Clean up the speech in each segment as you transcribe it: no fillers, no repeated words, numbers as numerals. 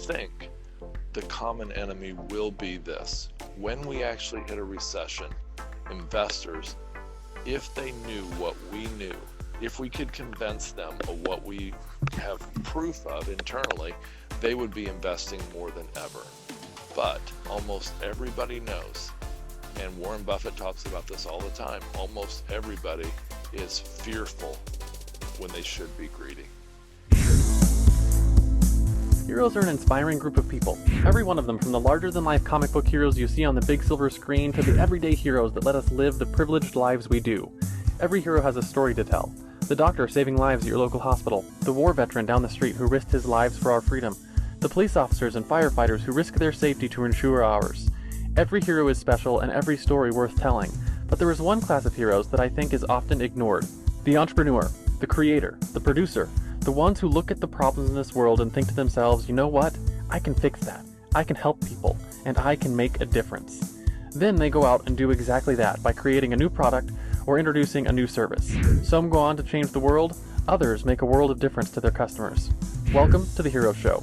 think the common enemy will be this. When we actually hit a recession, investors, if they knew what we knew, if we could convince them of what we have proof of internally, they would be investing more than ever. But almost everybody knows, and Warren Buffett talks about this all the time, almost everybody is fearful when they should be greedy. Heroes are an inspiring group of people. Every one of them, from the larger-than-life comic book heroes you see on the big silver screen to the everyday heroes that let us live the privileged lives we do. Every hero has a story to tell. The doctor saving lives at your local hospital, the war veteran down the street who risked his lives for our freedom, the police officers and firefighters who risk their safety to ensure ours. Every hero is special and every story worth telling, but there is one class of heroes that I think is often ignored. The entrepreneur, the creator, the producer, the ones who look at the problems in this world and think to themselves, you know what? I can fix that. I can help people, and I can make a difference. Then they go out and do exactly that by creating a new product or introducing a new service. Some go on to change the world, others make a world of difference to their customers. Welcome to The Hero Show.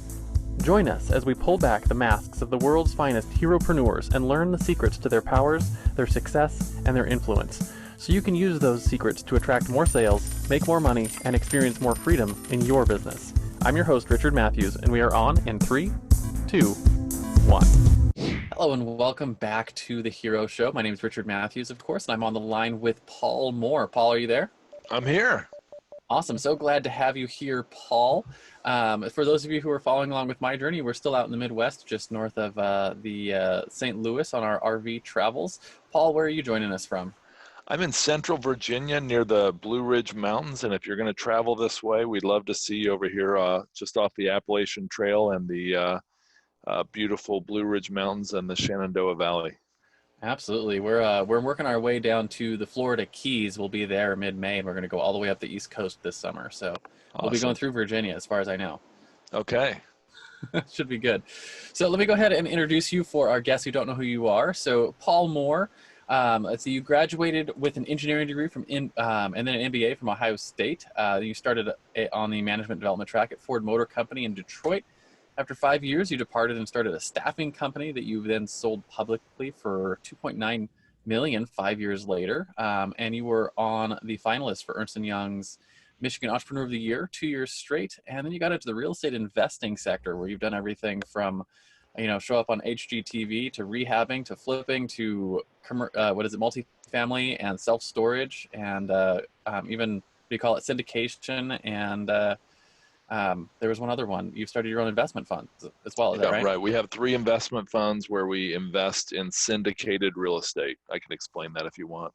Join us as we pull back the masks of the world's finest heropreneurs and learn the secrets to their powers, their success, and their influence, so you can use those secrets to attract more sales, make more money, and experience more freedom in your business. I'm your host, Richard Matthews, and we are on in 3, 2, 1. Hello and welcome back to The Hero Show. My name is Richard Matthews, of course, and I'm on the line with Paul Moore. Paul, are you there? I'm here. Awesome. So glad to have you here, Paul. For those of you who are following along with my journey, we're still out in the Midwest, just north of the St. Louis on our RV travels. Paul, where are you joining us from? I'm in central Virginia near the Blue Ridge Mountains, and if you're going to travel this way, we'd love to see you over here just off the Appalachian Trail and the beautiful Blue Ridge Mountains and the Shenandoah Valley. Absolutely. We're working our way down to the Florida Keys. We'll be there mid-May, and we're going to go all the way up the East Coast this summer. So We'll be going through Virginia as far as I know. Okay. Should be good. So let me go ahead and introduce you for our guests who don't know who you are. So Paul Moore, let's see, you graduated with an engineering degree and then an MBA from Ohio State. You started on the management development track at Ford Motor Company in Detroit. After 5 years, you departed and started a staffing company that you then sold publicly for $2.9 million 5 years later. And you were on the finalists for Ernst & Young's Michigan Entrepreneur of the Year 2 years straight. And then you got into the real estate investing sector, where you've done everything from, show up on HGTV to rehabbing to flipping to multifamily and self-storage and even, syndication and there was one other one. You started your own investment funds as well, is that right? Right. We have 3 investment funds where we invest in syndicated real estate. I can explain that if you want.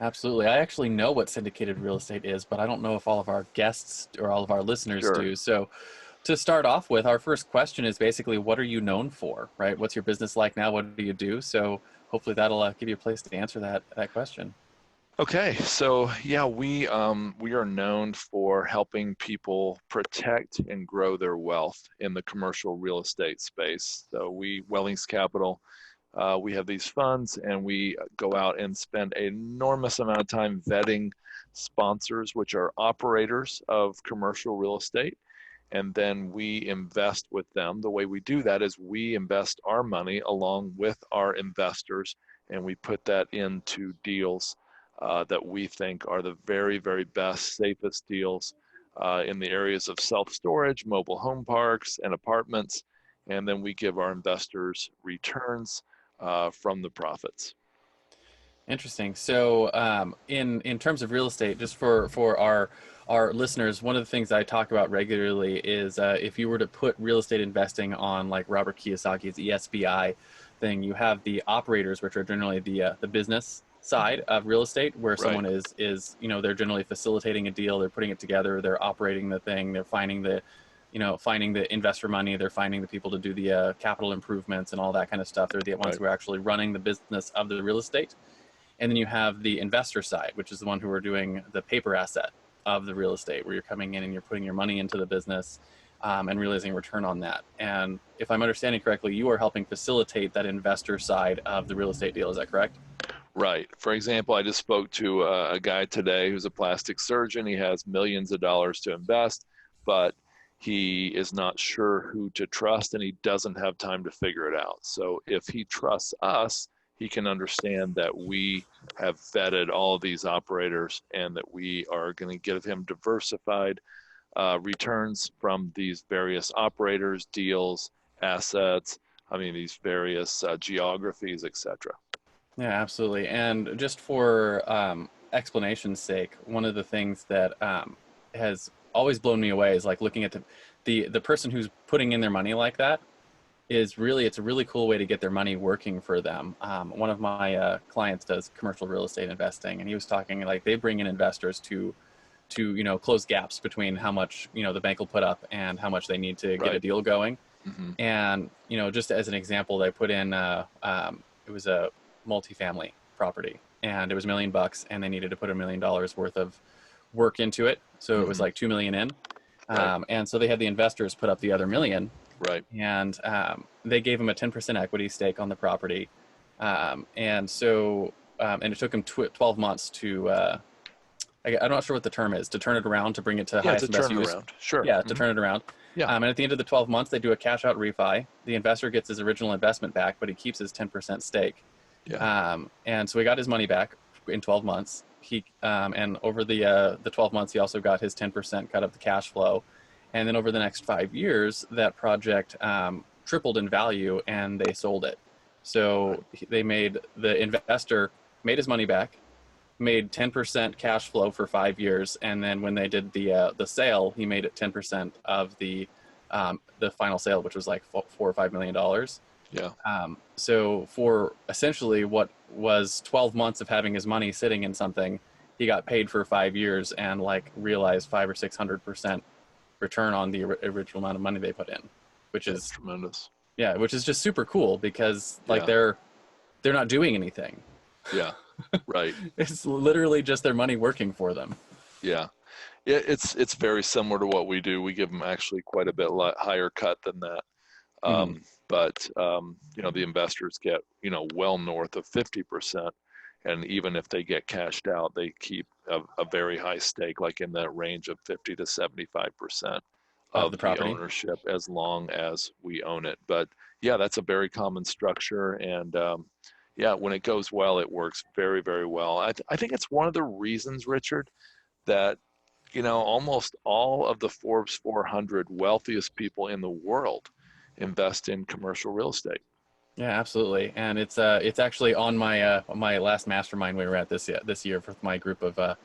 Absolutely. I actually know what syndicated real estate is, but I don't know if all of our guests or all of our listeners do. So to start off with, our first question is basically, what are you known for, right? What's your business like now? What do you do? So hopefully that'll give you a place to answer that question. Okay, so yeah, we are known for helping people protect and grow their wealth in the commercial real estate space. So Wellings Capital, we have these funds, and we go out and spend an enormous amount of time vetting sponsors, which are operators of commercial real estate, and then we invest with them. The way we do that is we invest our money along with our investors, and we put that into deals that we think are the very, very best, safest deals in the areas of self-storage, mobile home parks, and apartments. And then we give our investors returns from the profits. Interesting. So in terms of real estate, just for our listeners, one of the things I talk about regularly is if you were to put real estate investing on like Robert Kiyosaki's ESBI thing, you have the operators, which are generally the business side of real estate, where someone is they're generally facilitating a deal, they're putting it together, they're operating the thing, they're finding the investor money, they're finding the people to do the capital improvements and all that kind of stuff. They're the ones who are actually running the business of the real estate. And then you have the investor side, which is the one who are doing the paper asset of the real estate, where you're coming in and you're putting your money into the business and realizing a return on that. And if I'm understanding correctly, you are helping facilitate that investor side of the real estate deal. Is that correct? Right. For example, I just spoke to a guy today who's a plastic surgeon. He has millions of dollars to invest, but he is not sure who to trust and he doesn't have time to figure it out. So if he trusts us, he can understand that we have vetted all of these operators and that we are going to give him diversified returns from these various operators, deals, assets. I mean, these various geographies, etc. Yeah, absolutely. And just for explanation's sake, one of the things that has always blown me away is like looking at the person who's putting in their money like that is really, it's a really cool way to get their money working for them. One of my clients does commercial real estate investing, and he was talking like they bring in investors to close gaps between how much the bank will put up and how much they need to get a Right. deal going. Mm-hmm. And just as an example, they put in it was a multifamily property, and it was $1 million, and they needed to put $1 million worth of work into it. So it was Mm-hmm. like 2 million in, Right. and so they had the investors put up the other million, Right. and they gave him a 10% equity stake on the property, and it took him 12 months to I'm not sure what the term is, to turn it around, to bring it to Yeah, to highest and best turn it use. around. Sure. Yeah, to Mm-hmm. turn it around. Yeah. And at the end of the 12 months, they do a cash out refi. The investor gets his original investment back, but he keeps his 10% stake. Yeah. And so he got his money back in 12 months. And over the 12 months, he also got his 10% cut of the cash flow. And then over the next 5 years, that project tripled in value, and they sold it. Right. So the investor made his money back, made 10% cash flow for 5 years, and then when they did the sale, he made it 10% of the final sale, which was like $4 or $5 million. Yeah. So for essentially what was 12 months of having his money sitting in something, he got paid for 5 years and like realized 500 or 600% return on the original amount of money they put in, which That's is tremendous. yeah, which is just super cool because like Yeah. they're not doing anything. Yeah. Right. It's literally just their money working for them. Yeah. It's very similar to what we do. We give them actually quite a bit higher cut than that. Hmm. But the investors get, well north of 50%. And even if they get cashed out, they keep a very high stake, like in that range of 50 to 75% Of of the the property. ownership as long as we own it. But yeah, that's a very common structure. And yeah, when it goes well, it works very, very well. I think it's one of the reasons, Richard, that almost all of the Forbes 400 wealthiest people in the world invest in commercial real estate. Yeah, absolutely. And it's actually on my last mastermind we were at this year for my group of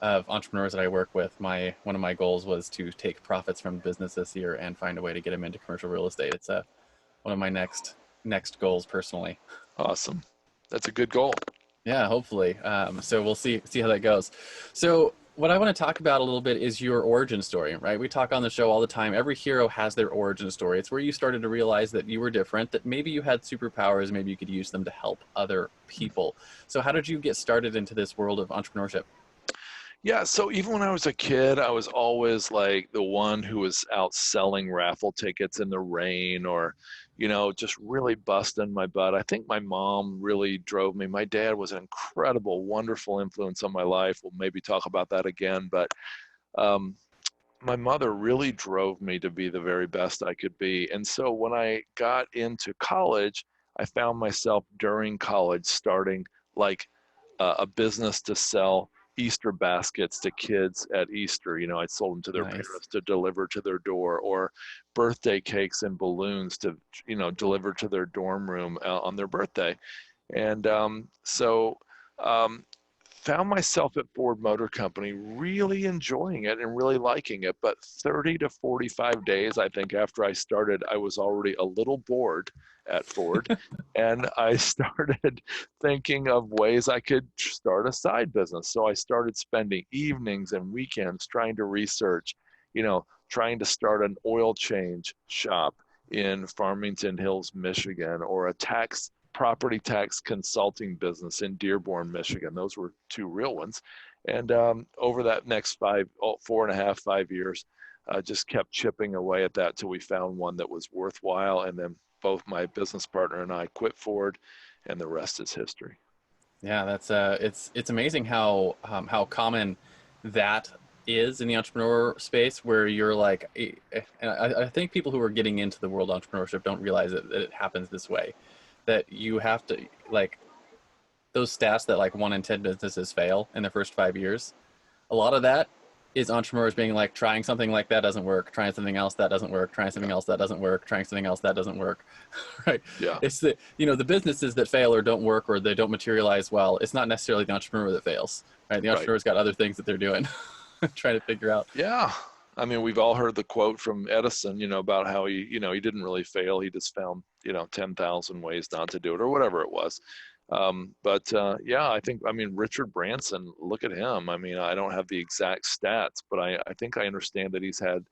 entrepreneurs that I work with. One of my goals was to take profits from business this year and find a way to get them into commercial real estate. It's one of my next goals personally. Awesome. That's a good goal. Yeah, hopefully. So we'll see how that goes. So what I want to talk about a little bit is your origin story, right? We talk on the show all the time. Every hero has their origin story. It's where you started to realize that you were different, that maybe you had superpowers, maybe you could use them to help other people. So how did you get started into this world of entrepreneurship? Yeah, so even when I was a kid, I was always like the one who was out selling raffle tickets in the rain or, just really busting my butt. I think my mom really drove me. My dad was an incredible, wonderful influence on my life. We'll maybe talk about that again, but um, my mother really drove me to be the very best I could be. And so when I got into college, I found myself during college starting like a business to sell Easter baskets to kids at Easter. I sold them to their Nice. parents to deliver to their door, or birthday cakes and balloons to, deliver to their dorm room on their birthday. And um, found myself at Ford Motor Company really enjoying it and really liking it. But 30 to 45 days, I think, after I started, I was already a little bored at Ford. And I started thinking of ways I could start a side business. So I started spending evenings and weekends trying to research, trying to start an oil change shop in Farmington Hills, Michigan, or a property tax consulting business in Dearborn, Michigan. Those were two real ones. And over that next 4.5, 5 years, just kept chipping away at that till we found one that was worthwhile. And then both my business partner and I quit Ford, and the rest is history. Yeah, that's it's amazing how common that is in the entrepreneur space where you're like, and I think people who are getting into the world of entrepreneurship don't realize that it happens this way, that you have to like those stats that like 1 in 10 businesses fail in their first 5 years. A lot of that is entrepreneurs being like trying something like that doesn't work, trying something else that doesn't work, trying something Yeah. else that doesn't work, trying something else that doesn't work. Right? Yeah. It's the the businesses that fail or don't work or they don't materialize well. It's not necessarily the entrepreneur that fails. Right? The Right. entrepreneur's got other things that they're doing, trying to figure out. Yeah. I mean, we've all heard the quote from Edison, about how he didn't really fail. He just found, 10,000 ways not to do it or whatever it was. But yeah, I mean, Richard Branson, look at him. I mean, I don't have the exact stats, but I think I understand that he's had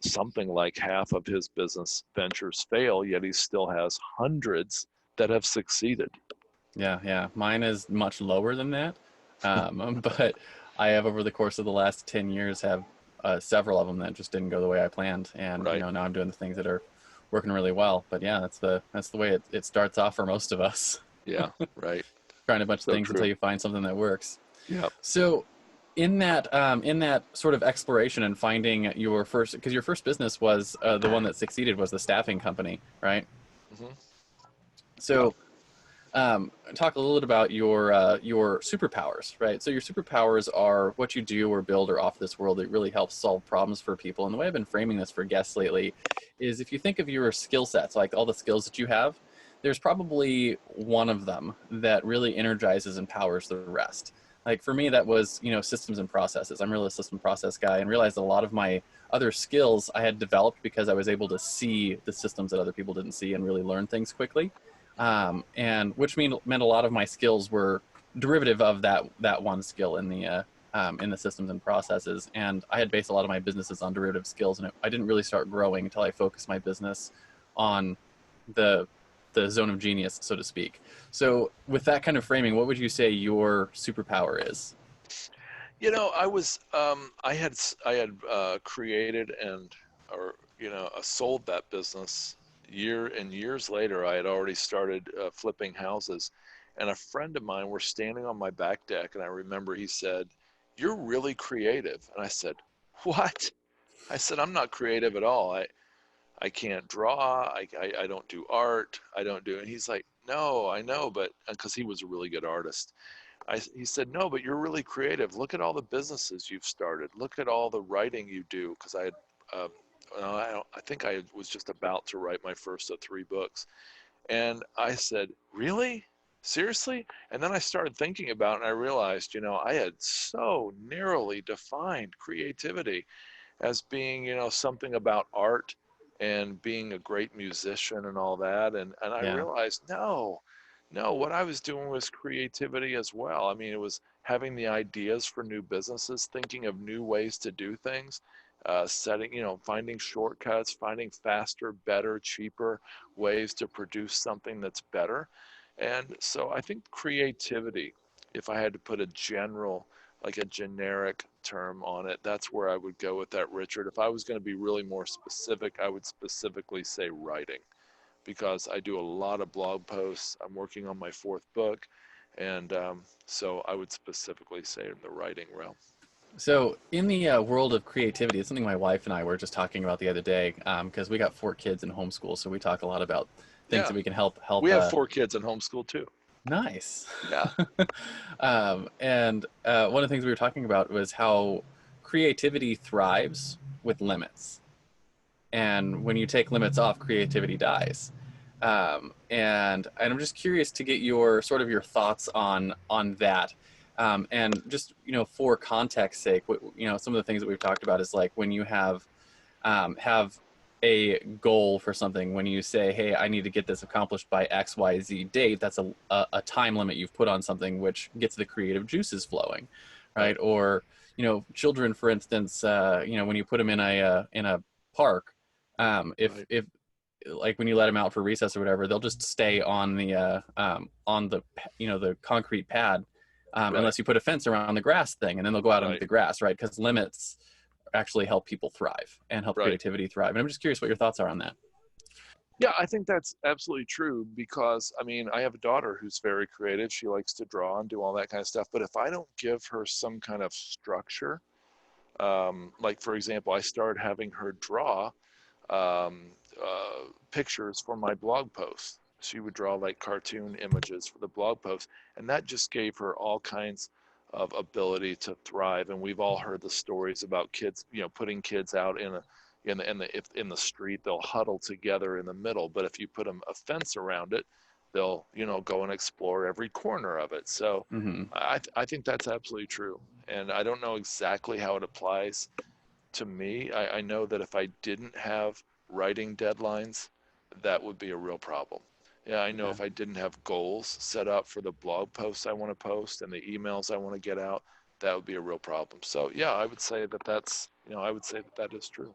something like half of his business ventures fail, yet he still has hundreds that have succeeded. Yeah, yeah. Mine is much lower than that. But I have over the course of the last 10 years have several of them that just didn't go the way I planned. And, Right. now I'm doing the things that are working really well. But yeah, that's the way it starts off for most of us. Yeah. Right. Trying a bunch of So things until true. you find something that works. Yeah. So in that sort of exploration and finding your first, because your first business was the one that succeeded was the staffing company, right? Hmm. Yeah. So talk a little bit about your superpowers, right? So your superpowers are what you do or build or offer this world that really helps solve problems for people. And the way I've been framing this for guests lately is if you think of your skill sets, like all the skills that you have, there's probably one of them that really energizes and powers the rest. Like for me, that was, systems and processes. I'm really a system process guy and realized that a lot of my other skills I had developed because I was able to see the systems that other people didn't see and really learn things quickly. And which meant a lot of my skills were derivative of that one skill in the systems and processes. And I had based a lot of my businesses on derivative skills, and I didn't really start growing until I focused my business on the the zone of genius, so to speak. So, with that kind of framing, what would you say your superpower is? I had created or sold that business years later. I had already started flipping houses, and a friend of mine were standing on my back deck, and I remember he said, "You're really creative," and I said, "What?" I said, "I'm not creative at all. I can't draw. I don't do art. I don't do." And he's like, "No, I know, but," because he was a really good artist. He said, "No, but you're really creative. Look at all the businesses you've started. Look at all the writing you do." Because I had, uh, well, I think I was just about to write my first of 3 books. And I said, "Really? Seriously?" And then I started thinking about it, and I realized, I had so narrowly defined creativity as being, something about art and being a great musician and all that. And I Yeah, realized, no, what I was doing was creativity as well. I mean, it was having the ideas for new businesses, thinking of new ways to do things, finding shortcuts, finding faster, better, cheaper ways to produce something that's better. And so I think creativity, if I had to put like a generic term on it, that's where I would go with that, Richard. If I was going to be really more specific, I would specifically say writing, because I do a lot of blog posts. I'm working on my 4th book. And so I would specifically say in the writing realm. so, in the world of creativity, it's something my wife and I were just talking about the other day because we got 4 kids in homeschool, so we talk a lot about things Yeah. that we can help We help. have 4 kids in homeschool too. Nice. Yeah. And one of the things we were talking about was how creativity thrives with limits, and when you take limits off, creativity dies. And I'm just curious to get your sort of your thoughts on that. And just for context sake, some of the things that we've talked about is like when you have a goal for something. When you say, "Hey, I need to get this accomplished by XYZ date," that's a time limit you've put on something, which gets the creative juices flowing, right? Right. Or children, for instance, when you put them in a park, if Right. if like when you let them out for recess or whatever, they'll just stay on the concrete pad, Right. unless you put a fence around the grass thing, and then they'll go out into Right. the grass, right? Because limits actually help people thrive and help Right. creativity thrive. And I'm just curious what your thoughts are on that. Yeah, I think that's absolutely true, because I mean, I have a daughter who's very creative. She likes to draw and do all that kind of stuff. But if I don't give her some kind of structure, Like, for example, I started having her draw um, pictures for my blog posts. She would draw like cartoon images for the blog post, and that just gave her all kinds of ability to thrive. And we've all heard the stories about kids, putting kids out in the street. They'll huddle together in the middle, but if you put a fence around it, they'll go and explore every corner of it. So Hmm. I think that's absolutely true. And I don't know exactly how it applies to me. I know that if I didn't have writing deadlines, that would be a real problem. Yeah, I know Yeah. if I didn't have goals set up for the blog posts I want to post and the emails I want to get out, that would be a real problem. So yeah, I would say I would say that that is true.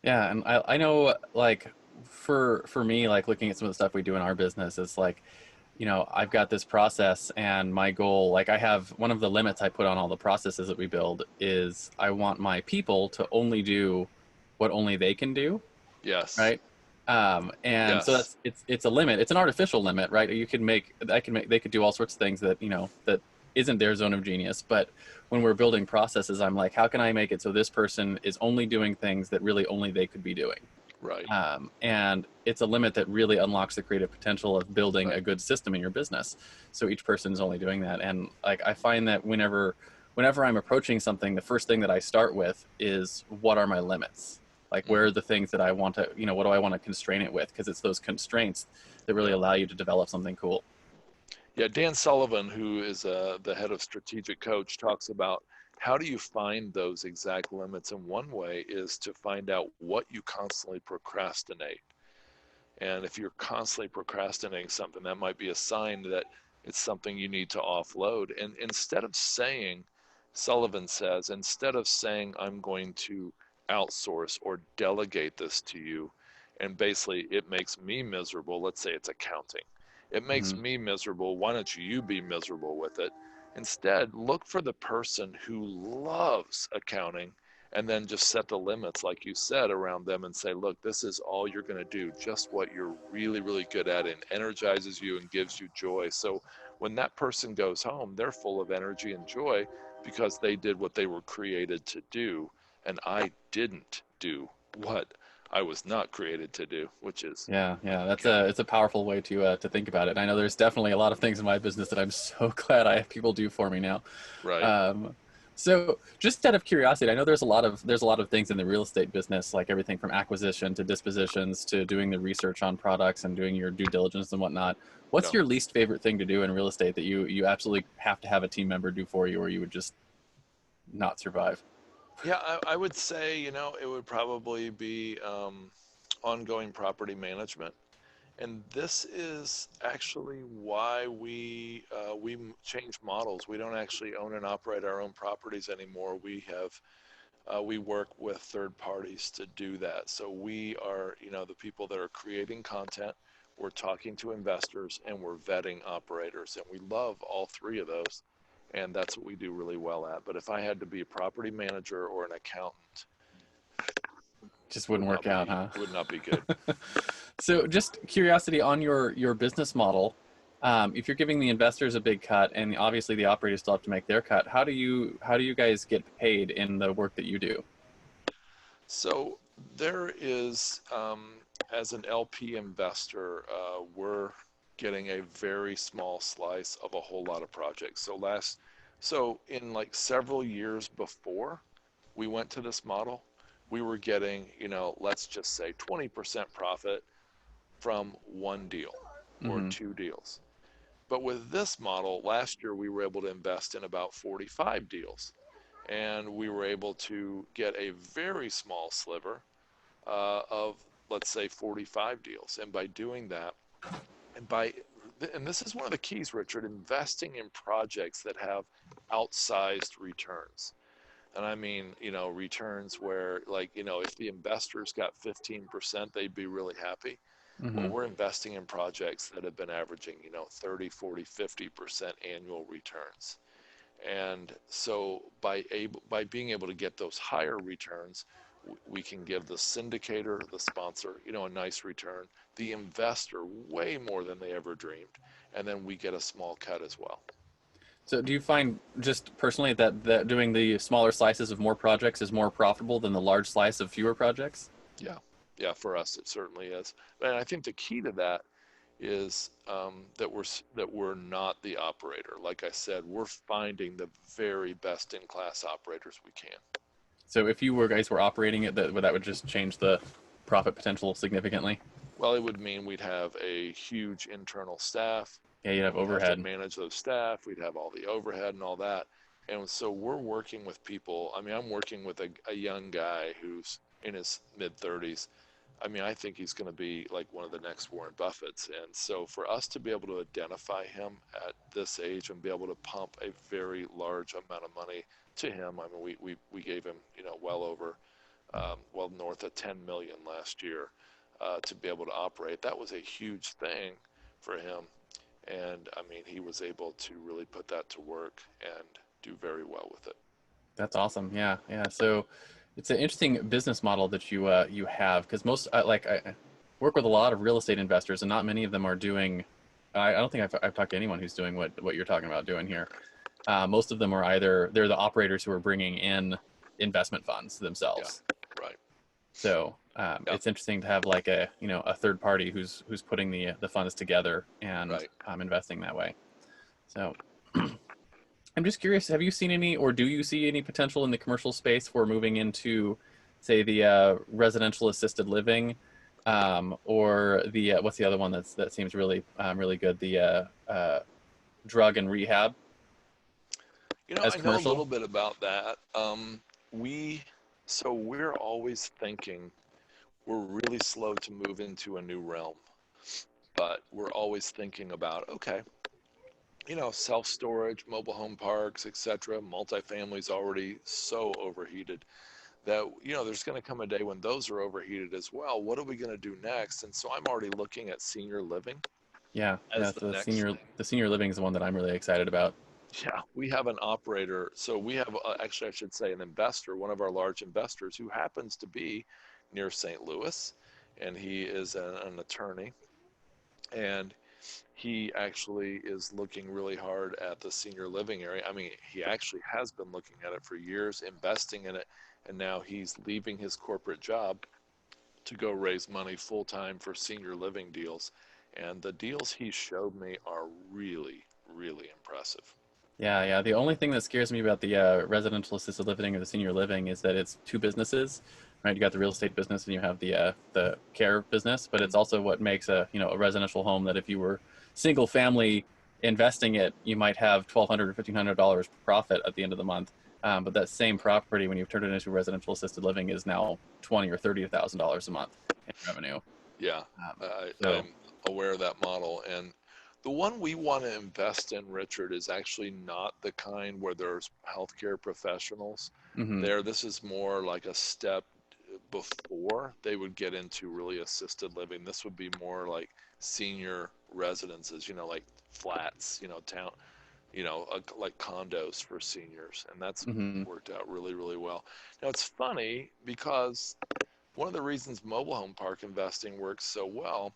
Yeah, and I know like for me, like looking at some of the stuff we do in our business is like, I've got this process and my goal, like I have one of the limits I put on all the processes that we build is I want my people to only do what only they can do, Yes. right? And so Yes. it's a limit. It's an artificial limit, right? They could do all sorts of things that that isn't their zone of genius. But when we're building processes, I'm like, how can I make it so this person is only doing things that really only they could be doing? Right. And it's a limit that really unlocks the creative potential of building a Right. good system in your business. So each person's only doing that. And like I find that whenever I'm approaching something, the first thing that I start with is what are my limits? Like where are Hmm. the things that I want to, what do I want to constrain it with? Because it's those constraints that really Yeah. allow you to develop something cool. Yeah, Dan Sullivan, who is the head of strategic coach, talks about how do you find those exact limits. And one way is to find out what you constantly procrastinate. And if you're constantly procrastinating something, that might be a sign that it's something you need to offload. And instead of saying, Sullivan says, instead of saying, I'm going to outsource or delegate this to you, and basically it makes me miserable, let's say it's accounting. It makes Hmm. me miserable. Why don't you be miserable with it? Instead, look for the person who loves accounting and then just set the limits, like you said, around them and say, look, this is all you're going to do, just what you're really, really good at and energizes you and gives you joy. So when that person goes home, they're full of energy and joy because they did what they were created to do. And I didn't do what I was not created to do, which is Yeah, yeah, accounting. it's a powerful way to think about it. And I know there's definitely a lot of things in my business that I'm so glad I have people do for me now. Right. Um, so just out of curiosity, I know there's a lot of things in the real estate business, like everything from acquisition to dispositions to doing the research on products and doing your due diligence and whatnot. What's Yeah. your least favorite thing to do in real estate that you absolutely have to have a team member do for you, or you would just not survive? Yeah, I would say, it would probably be ongoing property management. And this is actually why we changed models. We don't actually own and operate our own properties anymore. We work with third parties to do that. So we are, the people that are creating content. We're talking to investors and we're vetting operators, and we love all three of those. And that's what we do really well at. But if I had to be a property manager or an accountant, Just wouldn't work out, huh? it would not be good. So, just curiosity on your business model. If you're giving the investors a big cut, and obviously the operators still have to make their cut, how do you guys get paid in the work that you do? So there is, as an LP investor, we're getting a very small slice of a whole lot of projects. So in like several years before we went to this model, we were getting, let's just say 20% profit from one deal or Hmm. two deals. But with this model, last year we were able to invest in about 45 deals, and we were able to get a very small sliver of, let's say, 45 deals. And by doing that, and by and this is one of the keys, Richard, investing in projects that have outsized returns. And I mean, returns where, like, if the investors got 15%, they'd be really happy. Well, Hmm. we're investing in projects that have been averaging, 30, 40, 50% annual returns. And so by being able to get those higher returns, we can give the syndicator, the sponsor, a nice return, the investor way more than they ever dreamed, and then we get a small cut as well. So do you find just personally that doing the smaller slices of more projects is more profitable than the large slice of fewer projects? Yeah, yeah, for us it certainly is. And I think the key to that is that we're not the operator. Like I said, we're finding the very best in class operators we can. So if you were guys were operating it, that would just change the profit potential significantly. Well, it would mean we'd have a huge internal staff, Yeah, you'd and have we'd have to overhead. manage those staff. We'd have all the overhead and all that. And so we're working with people. I mean, I'm working with a young guy who's in his mid 30s. I mean, I think he's going to be like one of the next Warren Buffetts. And so for us to be able to identify him at this age and be able to pump a very large amount of money to him, I mean, we gave him, well over, well north of 10 million last year to be able to operate. That was a huge thing for him. And I mean, he was able to really put that to work and do very well with it. That's awesome. Yeah, yeah. So it's an interesting business model that you have because most I work with a lot of real estate investors and not many of them are doing. I don't think I've talked to anyone who's doing what you're talking about doing here. Most of them are either they're the operators who are bringing in investment funds Yeah, themselves. right. So Yeah, it's interesting to have like a third party who's putting the funds together and right. investing that way. So I'm just curious, have you seen any, or do you see any potential in the commercial space for moving into, say, the residential assisted living, or the what's the other one that seems really good, the drug and rehab as I know a commercial? little bit about that. We, so we're always thinking we're really slow to move into a new realm, but we're always thinking about, okay, self-storage, mobile home parks, etc. Multifamily's already so overheated that, there's going to come a day when those are overheated as well. What are we going to do next? And so I'm already looking at senior living Yeah, yeah. as the So next thing. the senior living is the one that I'm really excited about. Yeah, we have an operator. So we have, actually, I should say, an investor, one of our large investors who happens to be near St. Louis, and he is an attorney. And he actually is looking really hard at the senior living area. I mean, he actually has been looking at it for years, investing in it, and now he's leaving his corporate job to go raise money full time for senior living deals. And the deals he showed me are really, really impressive. Yeah, yeah. The only thing that scares me about the residential assisted living or the senior living is that it's two businesses, right? You got the real estate business and you have the care business, but it's also what makes a residential home that if you were single family investing it, you might have $1,200 or $1,500 profit at the end of the month. But that same property, when you've turned it into residential assisted living, is now 20 or $30,000 a month in revenue. Yeah, Um, so I'm aware of that model. And the one we want to invest in, Richard, is actually not the kind where there's healthcare professionals mhm. there. This is more like a step before they would get into really assisted living. This would be more like senior residences, like flats, town, like condos for seniors. And that's Mhm. worked out really, really well. Now, it's funny because one of the reasons mobile home park investing works so well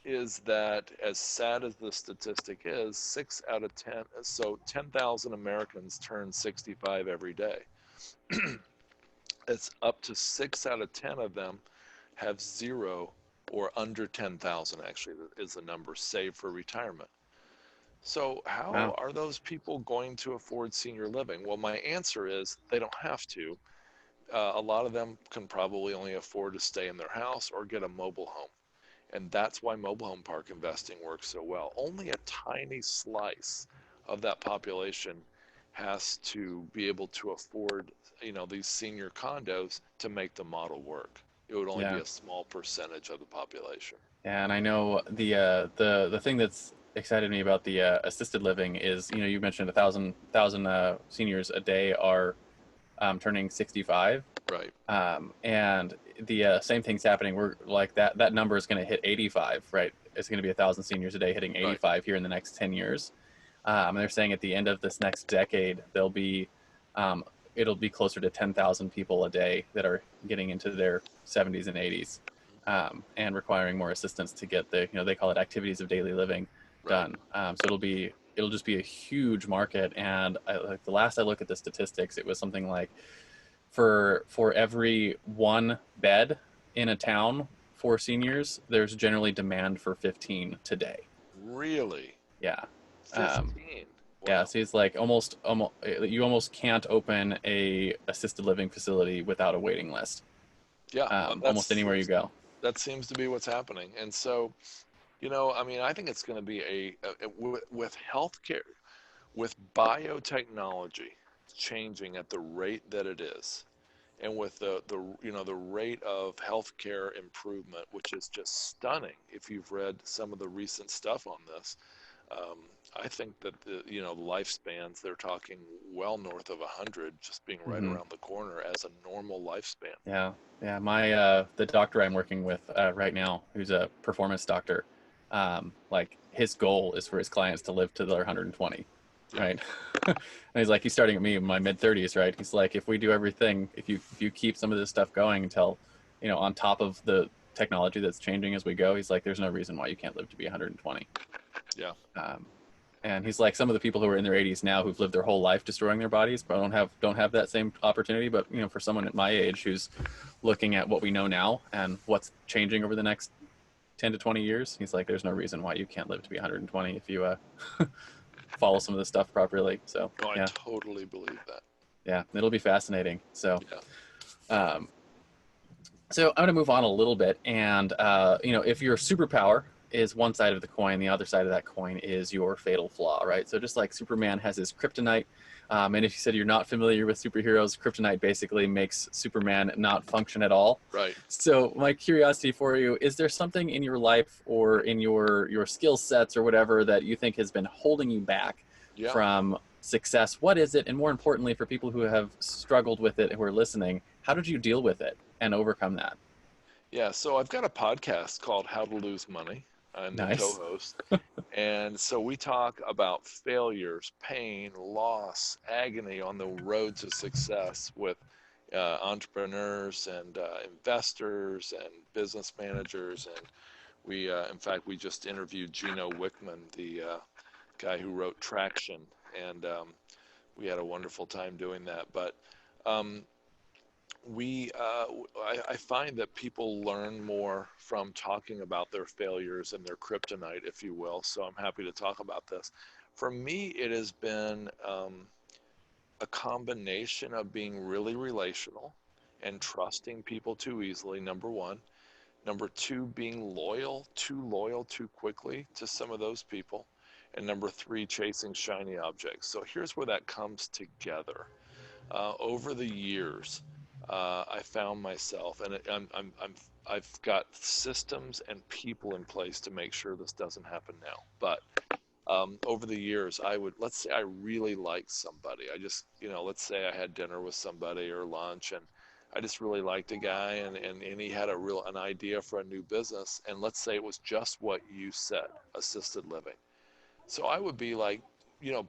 is that, as sad as the statistic is, 6 out of 10, so 10,000 Americans turn 65 every day. It's up to 6 out of 10 of them have zero or under 10,000, actually, is the number saved for retirement. So, how Wow. are those people going to afford senior living? Well, my answer is they don't have to. A lot of them can probably only afford to stay in their house or get a mobile home. And that's why mobile home park investing works so well. Only a tiny slice of that population has to be able to afford, these senior condos to make the model work. It would only be Yeah. a small percentage of the population. And I know the thing that's excited me about the assisted living is you mentioned a thousand seniors a day are turning 65, Right, and the same thing's happening. We're like that number is going to hit 85, right? It's going to be 1,000 seniors a day hitting right, 85 here in the next 10 years. And they're saying at the end of this next decade, there'll be um, it'll be closer to 10,000 people a day that are getting into their 70s and 80s, and requiring more assistance to get they call it activities of daily living right. done. So it'll just be a huge market. And like the last I looked at the statistics, it was something like for every one bed in a town for seniors, there's generally demand for 15 today. Really? Yeah. Um, 15? yeah, Wow. so it's like almost you almost can't open a assisted living facility without a waiting list. Yeah, Almost anywhere you go. that seems to be what's happening. And so, I mean, I think it's going to be with healthcare, with biotechnology changing at the rate that it is, and with the rate of healthcare improvement, which is just stunning. If you've read some of the recent stuff on this, um, I think that the lifespans, they're talking well north of 100, just being right Hmm. around the corner as a normal lifespan. Yeah, yeah. My the doctor I'm working with right now, who's a performance doctor, like his goal is for his clients to live to their 120, Yeah, right? And he's like, he's starting at me in my mid 30s, right? He's like, if we do everything, if you keep some of this stuff going until, on top of the technology that's changing as we go, he's like, there's no reason why you can't live to be 120. yeah. Um, and he's like, some of the people who are in their 80s now who've lived their whole life destroying their bodies, but don't have that same opportunity. But for someone at my age who's looking at what we know now and what's changing over the next 10 to 20 years, he's like, there's no reason why you can't live to be 120 if you follow some of this stuff properly. So No, I yeah, totally believe that. yeah, it'll be fascinating. So Yeah. um, so I'm going to move on a little bit, and if your superpower is one side of the coin, the other side of that coin is your fatal flaw, right? So just like Superman has his kryptonite, and if you said you're not familiar with superheroes, kryptonite basically makes Superman not function at all. Right. So my curiosity for you, is there something in your life or in your skill sets or whatever that you think has been holding you back Yeah. from success? What is it? And more importantly, for people who have struggled with it, who are listening, how did you deal with it and overcome that? Yeah. So I've got a podcast called How to Lose Money. I'm the Nice. co-host. And so we talk about failures, pain, loss, agony on the road to success with entrepreneurs and investors and business managers. And in fact, we just interviewed Gino Wickman, the guy who wrote Traction, and we had a wonderful time doing that. But um, I find that people learn more from talking about their failures and their kryptonite, if you will. So I'm happy to talk about this. For me, it has been a combination of being really relational and trusting people too easily, number one. Number two, being loyal too quickly to some of those people. And number three, chasing shiny objects. So here's where that comes together. Over the years, I found myself, and I've got systems and people in place to make sure this doesn't happen now. But over the years, let's say I really liked somebody. Let's say I had dinner with somebody or lunch, and I just really liked a guy, and he had an idea for a new business. And let's say it was just what you said, assisted living. So I would be like,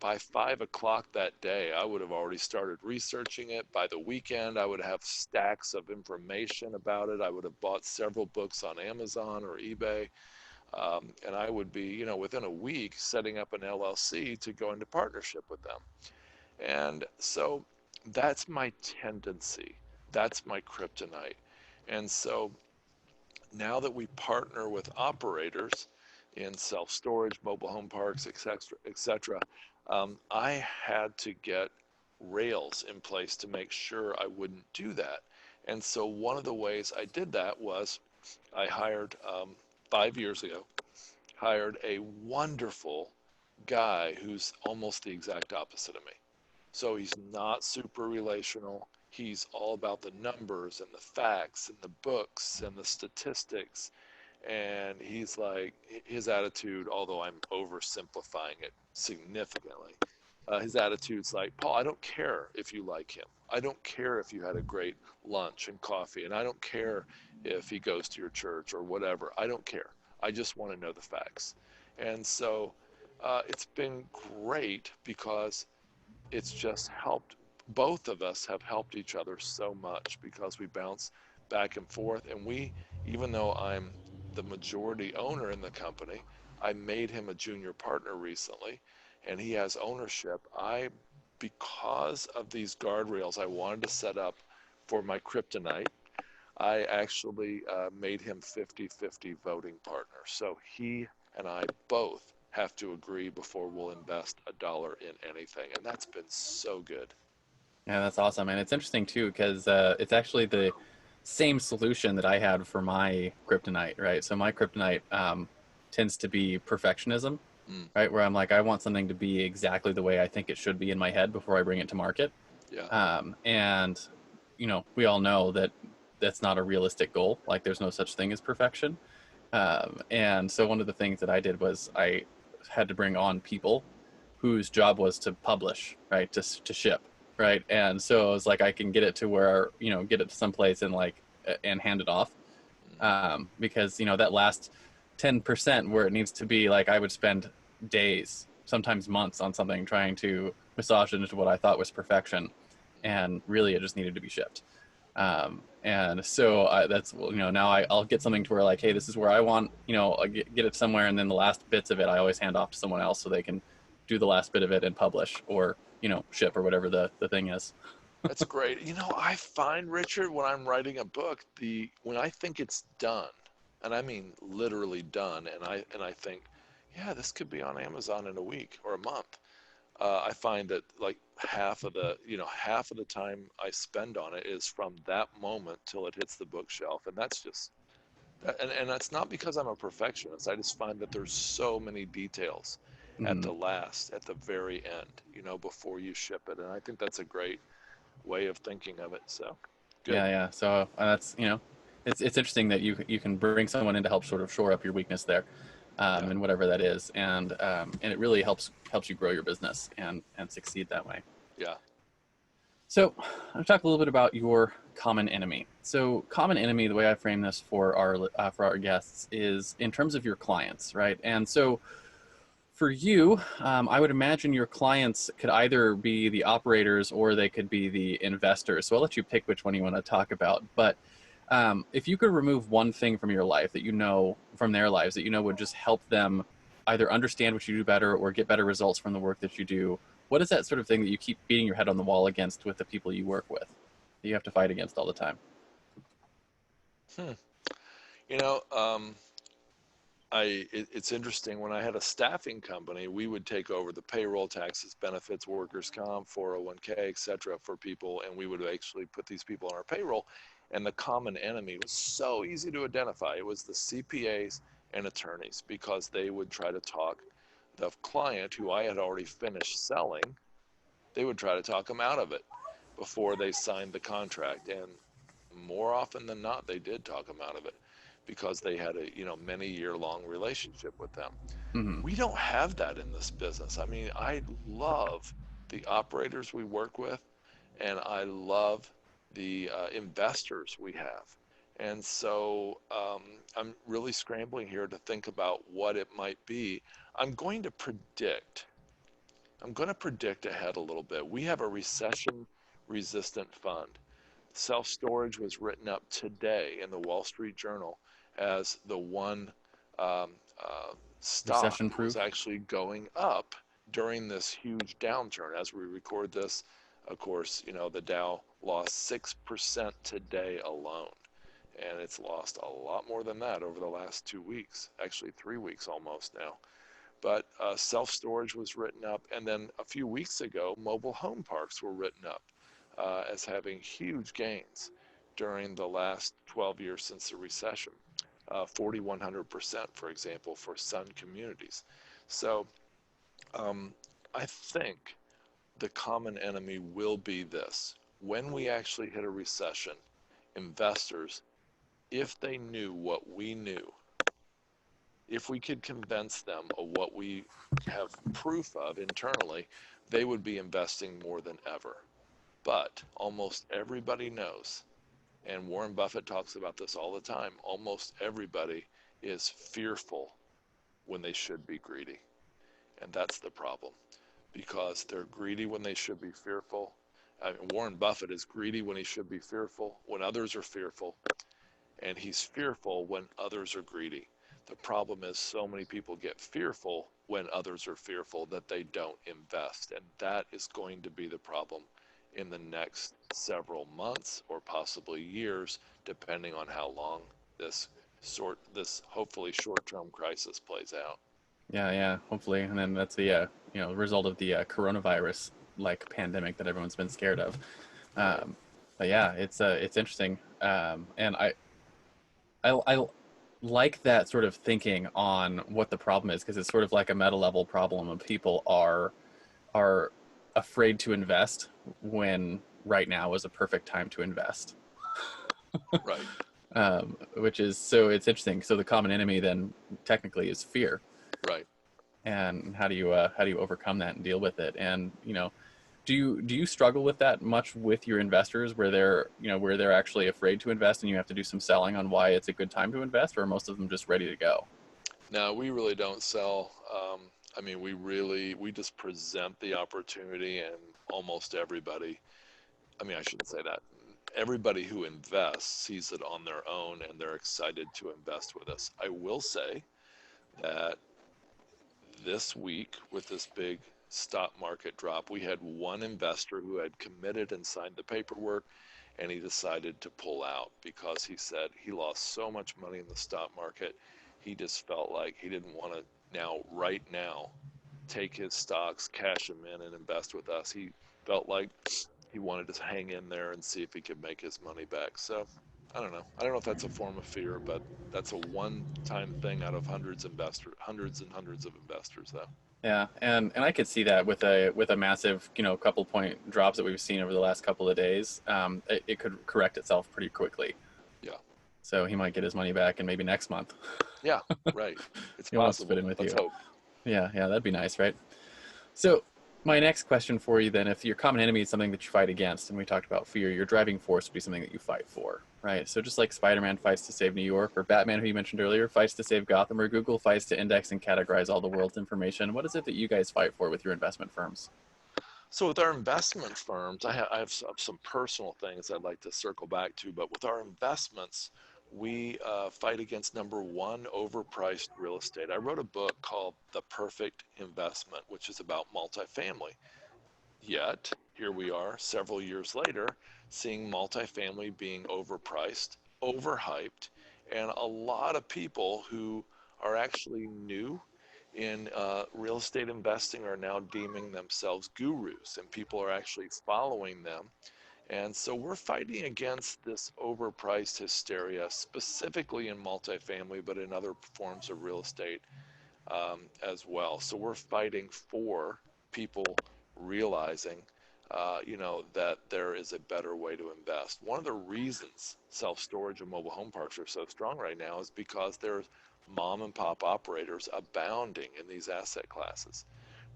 by 5 o'clock that day, I would have already started researching it. By the weekend, I would have stacks of information about it. I would have bought several books on Amazon or eBay. And I would be, within a week, setting up an LLC to go into partnership with them. And so that's my tendency. That's my kryptonite. And so now that we partner with operators in self-storage, mobile home parks, etc., I had to get rails in place to make sure I wouldn't do that. And so one of the ways I did that was I hired 5 years ago, hired a wonderful guy who's almost the exact opposite of me. So he's not super relational. He's all about the numbers and the facts and the books and the statistics. And he's like, his attitude, although I'm oversimplifying it significantly, his attitude's like, Paul, I don't care if you like him. I don't care if you had a great lunch and coffee. And I don't care if he goes to your church or whatever. I don't care. I just want to know the facts. And so it's been great because it's just helped. Both of us have helped each other so much because we bounce back and forth. And even though I'm the majority owner in the company, I made him a junior partner recently. and he has ownership. Because of these guardrails I wanted to set up for my kryptonite, I actually made him 50-50 voting partner. So he and I both have to agree before we'll invest a dollar in anything. And that's been so good. Yeah, that's awesome. And it's interesting too, because it's actually the same solution that I had for my kryptonite, right? So my kryptonite tends to be perfectionism, Mm, right? Where I'm like, I want something to be exactly the way I think it should be in my head before I bring it to market. yeah, And, we all know that that's not a realistic goal. Like, there's no such thing as perfection. And so one of the things that I did was I had to bring on people whose job was to publish, right, to ship, right. And so it was like I can get it to where get it to someplace and and hand it off, mm, because that last 10% where it needs to be, like I would spend days, sometimes months on something trying to massage it into what I thought was perfection, and really it just needed to be shipped. And so that's now I'll get something to where, like, hey, this is where I want, I get it somewhere, and then the last bits of it I always hand off to someone else so they can do the last bit of it and publish, or ship, or whatever the thing is. that's great. I find, Richard, when I'm writing a book, when I think it's done, and I mean literally done, and I think, yeah, this could be on Amazon in a week or a month. I find that like half of the time I spend on it is from that moment till it hits the bookshelf, and that's just and that's not because I'm a perfectionist. I just find that there's so many details Hmm. at the very end, before you ship it, and I think that's a great way of thinking of it. So, good. Yeah. So that's it's interesting that you can bring someone in to help sort of shore up your weakness there, Yeah, and whatever that is, and it really helps you grow your business and succeed that way. yeah. So, I'll talk a little bit about your common enemy. So, common enemy, the way I frame this for our guests is in terms of your clients, right? And so, for you, I would imagine your clients could either be the operators or they could be the investors. So, I'll let you pick which one you want to talk about. But if you could remove one thing from your life that from their lives that would just help them either understand what you do better or get better results from the work that you do, what is that sort of thing that you keep beating your head on the wall against with the people you work with, that you have to fight against all the time? Hmm. You know, um, it's interesting. When I had a staffing company, we would take over the payroll, taxes, benefits, workers' comp, 401k, etc. for people, and we would actually put these people on our payroll. And the common enemy was so easy to identify. It was the CPAs and attorneys, because they would try to talk the client who I had already finished selling. They would try to talk them out of it before they signed the contract, and more often than not, they did talk them out of it because they had a many year long relationship with them. Hmm. We don't have that in this business. I mean, I love the operators we work with, and I love the investors we have. And so I'm really scrambling here to think about what it might be. I'm going to predict. I'm going to predict ahead a little bit. We have a recession resistant fund. Self storage was written up today in the Wall Street Journal as the one um, stock Recession that was proof. actually going up during this huge downturn. As we record this, of course, the Dow lost 6% today alone. And it's lost a lot more than that over the last 2 weeks, actually 3 weeks almost now. But self storage was written up. And then a few weeks ago, mobile home parks were written up as having huge gains during the last 12 years since the recession, 4,100%, for example, for Sun communities. So um, I think the common enemy will be this. When we actually hit a recession, investors, if they knew what we knew, if we could convince them of what we have proof of internally, they would be investing more than ever. But almost everybody knows, and Warren Buffett talks about this all the time, almost everybody is fearful when they should be greedy. And that's the problem, because they're greedy when they should be fearful. Warren Buffett is greedy when he should be fearful, when others are fearful, and he's fearful when others are greedy. The problem is so many people get fearful when others are fearful that they don't invest. And that is going to be the problem in the next several months or possibly years, depending on how long this hopefully short-term crisis plays out. Yeah, yeah, hopefully. And then that's the result of the coronavirus like pandemic that everyone's been scared of. Right. Um, but yeah, it's interesting. And I like that sort of thinking on what the problem is because it's sort of like a meta level problem of people are afraid to invest when right now is a perfect time to invest. Right. Which is so it's interesting. So the common enemy then technically is fear, Right. and how do you overcome that and deal with it? And do you struggle with that much with your investors where they're actually afraid to invest and you have to do some selling on why it's a good time to invest, or are most of them just ready to go? Now, we really don't sell. I mean, we just present the opportunity, and almost everybody, I mean, I shouldn't say that. Everybody who invests sees it on their own and they're excited to invest with us. I will say that this week, with this big stock market drop, we had one investor who had committed and signed the paperwork, and he decided to pull out because he said he lost so much money in the stock market. He just felt like he didn't want to right now, take his stocks, cash them in, and invest with us. He felt like he wanted to hang in there and see if he could make his money back. So I don't know. I don't know if that's a form of fear, but that's a one-time thing out of hundreds and hundreds of investors, though. Yeah, and I could see that with a massive couple point drops that we've seen over the last couple of days, it could correct itself pretty quickly. Yeah. So he might get his money back, and maybe next month Yeah. Right. It's he wants to fit possible. in with Let's you. hope. Yeah, yeah, that'd be nice, right? So my next question for you then, if your common enemy is something that you fight against, and we talked about fear, your driving force would be something that you fight for, right? So just like Spider-Man fights to save New York, or Batman, who you mentioned earlier, fights to save Gotham, or Google fights to index and categorize all the world's information, what is it that you guys fight for with your investment firms? So with our investment firms, I have some personal things I'd like to circle back to, but with our investments, we fight against number one, overpriced real estate. I wrote a book called The Perfect Investment, which is about multifamily. Yet, here we are several years later, seeing multifamily being overpriced, overhyped, and a lot of people who are actually new in real estate investing are now deeming themselves gurus, and people are actually following them. And so we're fighting against this overpriced hysteria, specifically in multifamily, but in other forms of real estate as well. So we're fighting for people realizing, that there is a better way to invest. One of the reasons self-storage and mobile home parks are so strong right now is because there's mom and pop operators abounding in these asset classes,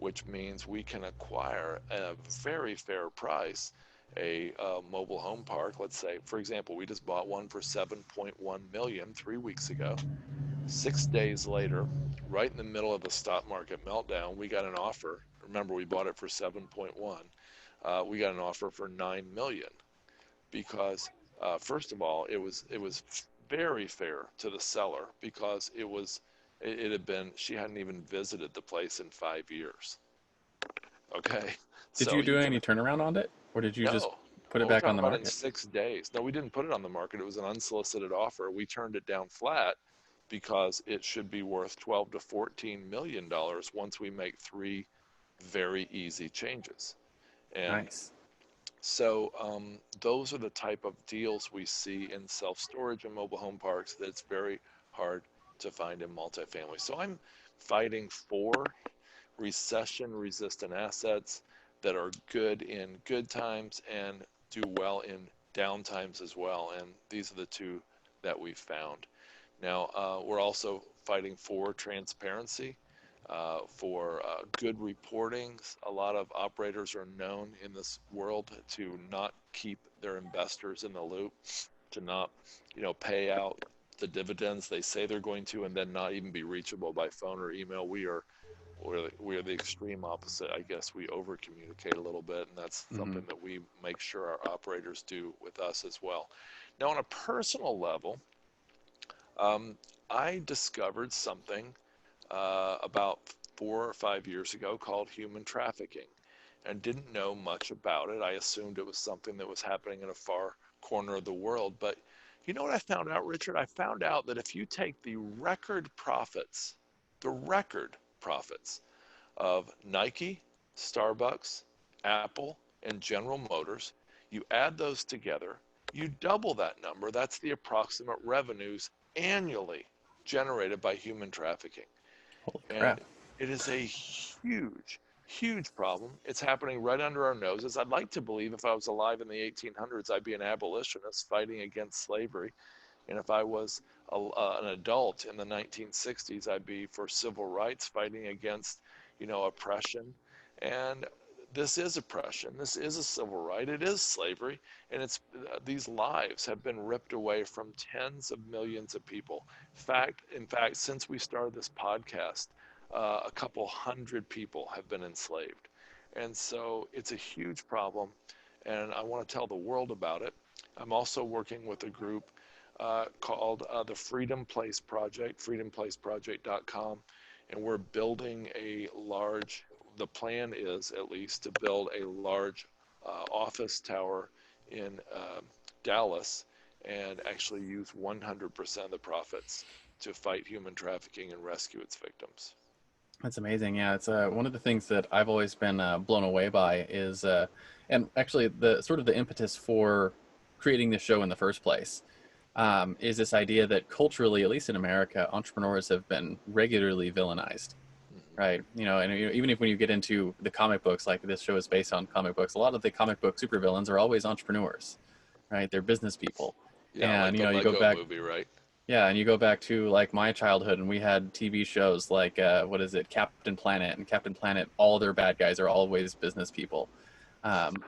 which means we can acquire at a very fair price a mobile home park. Let's say, for example, we just bought one for 7.1 million 3 weeks ago. 6 days later, right in the middle of the stock market meltdown, we got an offer. Remember, we bought it for 7.1. We got an offer for 9 million because, first of all, it was very fair to the seller because it had been, she hadn't even visited the place in 5 years. Okay, Did so you you do can any turnaround on it, or did you just no. put it Well, we're back on talking the about in market? 6 days. No, we didn't put it on the market. It was an unsolicited offer. We turned it down flat because it should be worth 12 to 14 million dollars once we make three very easy changes. And Nice. so those are the type of deals we see in self-storage and mobile home parks that it's very hard to find in multifamily. So I'm fighting for recession-resistant assets that are good in good times and do well in down times as well. And these are the two that we've found. Now, we're also fighting for transparency, for good reporting. A lot of operators are known in this world to not keep their investors in the loop, to not, pay out the dividends they say they're going to, and then not even be reachable by phone or email. We are the extreme opposite. I guess we over communicate a little bit, and that's Hmm. something that we make sure our operators do with us as well. Now, on a personal level, um, I discovered something about 4 or 5 years ago called human trafficking and didn't know much about it. I assumed it was something that was happening in a far corner of the world. But you know what I found out, Richard? I found out that if you take the record profits of Nike, Starbucks, Apple, and General Motors, you add those together, you double that number. That's the approximate revenues annually generated by human trafficking. Holy And crap. it is a huge, huge problem. It's happening right under our noses. I'd like to believe if I was alive in the 1800s, I'd be an abolitionist fighting against slavery. And if I was an adult in the 1960s, I'd be for civil rights, fighting against, oppression. And this is oppression. This is a civil right. It is slavery, and these lives have been ripped away from tens of millions of people. In fact, since we started this podcast, a couple hundred people have been enslaved, and so it's a huge problem. And I want to tell the world about it. I'm also working with a group called the Freedom Place Project, freedomplaceproject.com, and we're building the plan is at least to build a large office tower in Dallas and actually use 100% of the profits to fight human trafficking and rescue its victims. That's amazing. Yeah, it's one of the things that I've always been blown away by is, and actually the sort of the impetus for creating this show in the first place, is this idea that culturally, at least in America, entrepreneurs have been regularly villainized, Mm-hmm. right? And even if when you get into the comic books, like this show is based on comic books, a lot of the comic book supervillains are always entrepreneurs, right? They're business people, Yeah, like and the you go Lego back. movie, right? Yeah, and you go back to like my childhood, and we had TV shows like what is it, Captain Planet, and Captain Planet. All their bad guys are always business people, and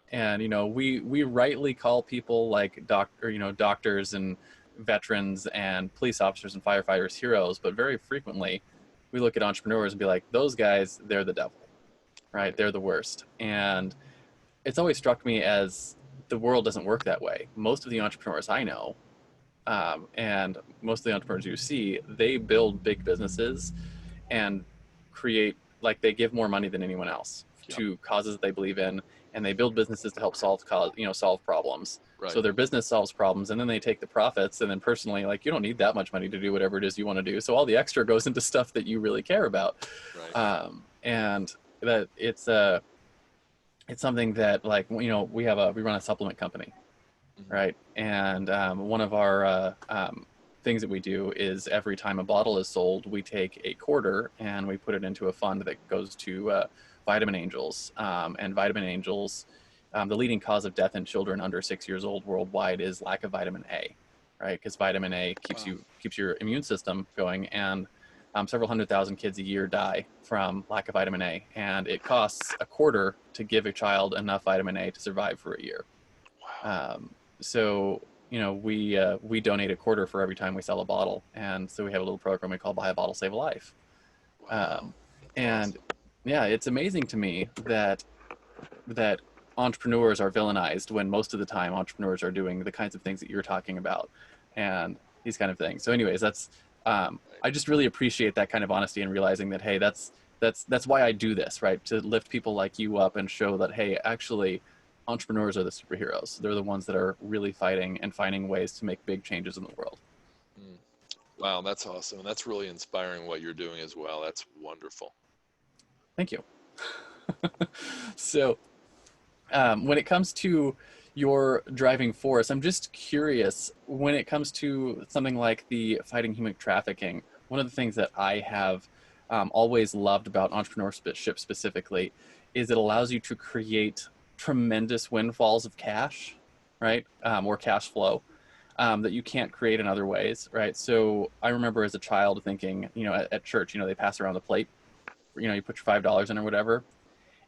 we rightly call people like doctors and veterans and police officers and firefighters heroes, but very frequently we look at entrepreneurs and be like, those guys, they're the devil, right? Right. They're the worst, and it's always struck me as the world doesn't work that way. Most of the entrepreneurs I know and most of the entrepreneurs you see, they build big businesses and create, like, they give more money than anyone else Yep. to causes that they believe in, and they build businesses to help solve problems. So Right. their business solves problems, and then they take the profits. And then personally, like, you don't need that much money to do whatever it is you want to do. So all the extra goes into stuff that you really care about, Right. and that it's something that, like, we run a supplement company, Mm-hmm. right? And one of our things that we do is every time a bottle is sold, we take a quarter and we put it into a fund that goes to Vitamin Angels. And Vitamin Angels, the leading cause of death in children under 6 years old worldwide is lack of vitamin A, right? Because vitamin A Wow. keeps your immune system going, and several 100,000 kids a year die from lack of vitamin A, and it costs a quarter to give a child enough vitamin A to survive for a year. Wow. So we donate a quarter for every time we sell a bottle, and so we have a little program we call Buy a Bottle, Save a Life. Wow. Um, That's and awesome. yeah, it's amazing to me that entrepreneurs are villainized when most of the time entrepreneurs are doing the kinds of things that you're talking about, and these kind of things. So, anyways, Right. I just really appreciate that kind of honesty and realizing that, hey, that's why I do this, right? To lift people like you up and show that, hey, actually, entrepreneurs are the superheroes. They're the ones that are really fighting and finding ways to make big changes in the world. Mm. Wow, that's awesome. And that's really inspiring what you're doing as well. That's wonderful. Thank you. So, when it comes to your driving force, I'm just curious, when it comes to something like the fighting human trafficking, one of the things that I have always loved about entrepreneurship specifically is it allows you to create tremendous windfalls of cash, right? Or cash flow that you can't create in other ways, right? So I remember as a child thinking, at church, they pass around the plate, you put your $5 in or whatever,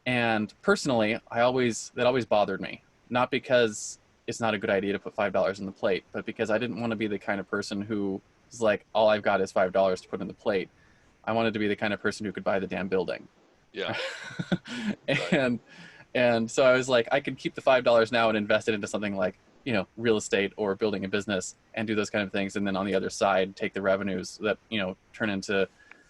and personally, that always bothered me. Not because it's not a good idea to put $5 in the plate, but because I didn't want to be the kind of person who is like, all I've got is $5 to put in the plate. I wanted to be the kind of person who could buy the damn building. Yeah. Right. and and so I was like, I could keep the $5 now and invest it into something like, real estate or building a business and do those kind of things. And then on the other side, take the revenues that, turn into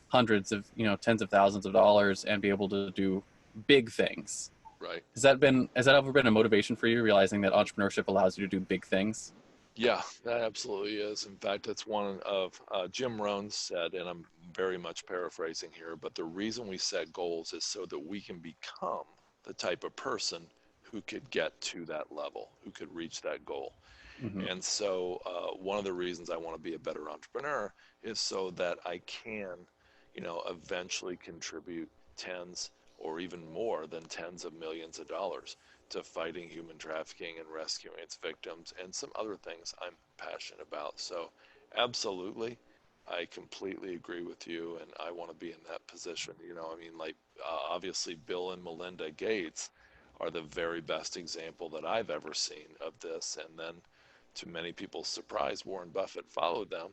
hundreds of, tens of thousands of dollars and be able to do big things. Right. Has that ever been a motivation for you, realizing that entrepreneurship allows you to do big things? Yeah, that absolutely is. In fact, that's one of Jim Rohn said, and I'm very much paraphrasing here, but the reason we set goals is so that we can become the type of person who could get to that level, who could reach that goal. Mm-hmm. And so one of the reasons I want to be a better entrepreneur is so that I can, eventually contribute tens or even more than tens of millions of dollars to fighting human trafficking and rescuing its victims and some other things I'm passionate about. So absolutely, I completely agree with you, and I want to be in that position. Obviously Bill and Melinda Gates are the very best example that I've ever seen of this. And then to many people's surprise, Warren Buffett followed them,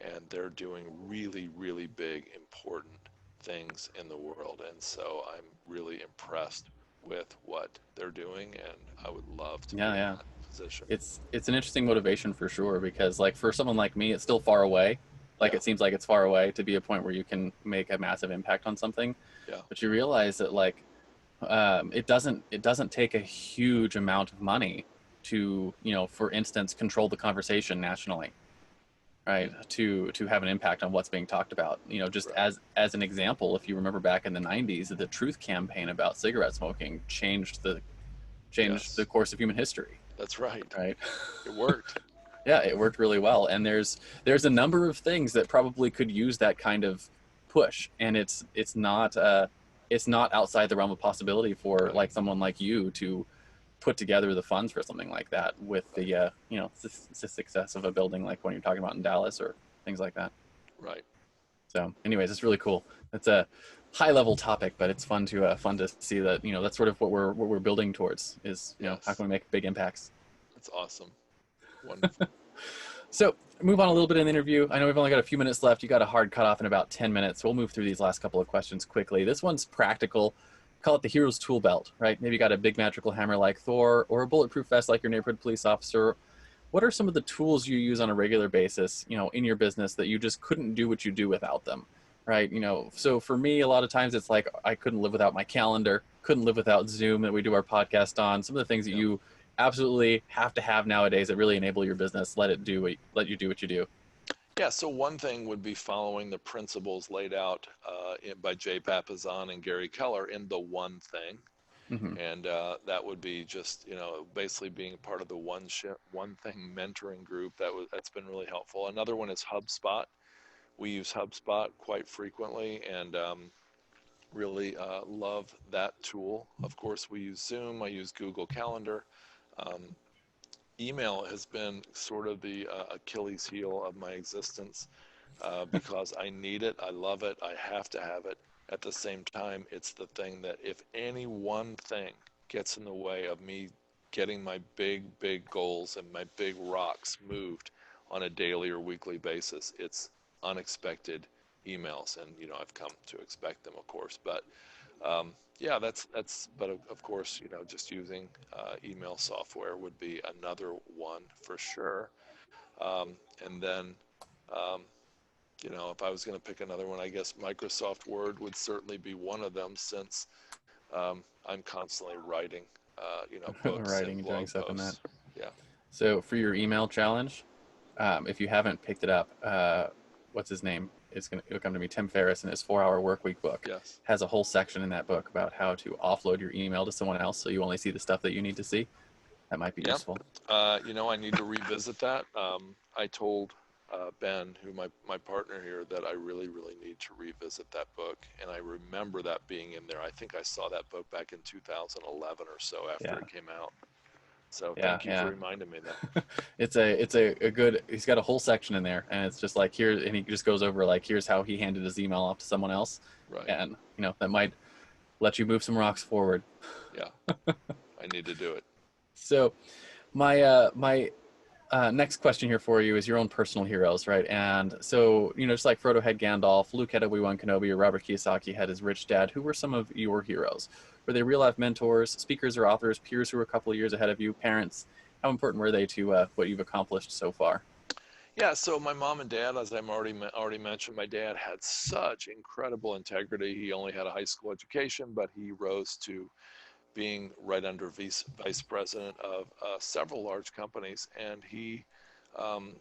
and they're doing really, really big, important things in the world. And so I'm really impressed with what they're doing, and I would love to be in Yeah. that position. It's an interesting motivation for sure, because like for someone like me, it's still far away. Like Yeah, it seems like it's far away to be a point where you can make a massive impact on something. yeah, But you realize that like it doesn't take a huge amount of money to, for instance, control the conversation nationally, right? To have an impact on what's being talked about. Just right. as an example, if you remember back in the 90s, the truth campaign about cigarette smoking changed the Yes, course of human history, that's right. right? It worked. Yeah, it worked really well. And there's a number of things that probably could use that kind of push, and it's not outside the realm of possibility for Right, like someone like you to put together the funds for something like that with right, the success of a building like one you're talking about in Dallas or things like that. right. So, anyways, it's really cool. It's a high level topic, but it's fun to see that that's sort of what we're building towards is how Yes, can we make big impacts. that's awesome. Wonderful. So move on a little bit in the interview. I know we've only got a few minutes left. You got a hard cutoff in about 10 minutes. So we'll move through these last couple of questions quickly. This one's practical. Call it the hero's tool belt, right? Maybe you got a big magical hammer like Thor or a bulletproof vest like your neighborhood police officer. What are some of the tools you use on a regular basis, in your business that you just couldn't do what you do without them, right? So for me, a lot of times it's like I couldn't live without my calendar, couldn't live without Zoom that we do our podcast on. Some of the things that Yeah. you absolutely have to have nowadays that really enable your business. Let you do what you do. Yeah, so one thing would be following the principles laid out by Jay Papasan and Gary Keller in the one thing. Mm-hmm. And that would be just, basically being part of the one thing mentoring group. That's been really helpful. Another one is HubSpot. We use HubSpot quite frequently, and really love that tool. Of course, we use Zoom. I use Google Calendar. Um, Email has been sort of the Achilles heel of my existence because I need it, I love it, I have to have it. At the same time, it's the thing that if any one thing gets in the way of me getting my big, big goals and my big rocks moved on a daily or weekly basis, it's unexpected emails. And, I've come to expect them, of course. But yeah, but of course, just using email software would be another one for sure. And then, um, if I was going to pick another one, I guess Microsoft Word would certainly be one of them, since I'm constantly writing, books Writing and and doing blog stuff in that. posts. Yeah. So for your email challenge, if you haven't picked it up, what's his name? It'll come to me. Tim Ferriss in his 4-Hour Workweek book Yes. has a whole section in that book about how to offload your email to someone else, so you only see the stuff that you need to see. That might be Yeah. useful. I need to revisit that. I told Ben, who my partner here, that I really, really need to revisit that book. And I remember that being in there. I think I saw that book back in 2011 or so after Yeah, it came out. So yeah, thank you for yeah. reminding me that. It's a good. He's got a whole section in there, and it's just like here, and he just goes over like here's how he handed his email off to someone else, Right. and that might let you move some rocks forward. Yeah. I need to do it. So, my next question here for you is your own personal heroes, right? And so, just like Frodo had Gandalf, Luke had Obi-Wan Kenobi, or Robert Kiyosaki had his rich dad, who were some of your heroes? Were they real-life mentors, speakers or authors, peers who were a couple of years ahead of you, parents? How important were they to what you've accomplished so far? Yeah, so my mom and dad, as I'm already mentioned, my dad had such incredible integrity. He only had a high school education, but he rose to being right under vice president of several large companies. And um,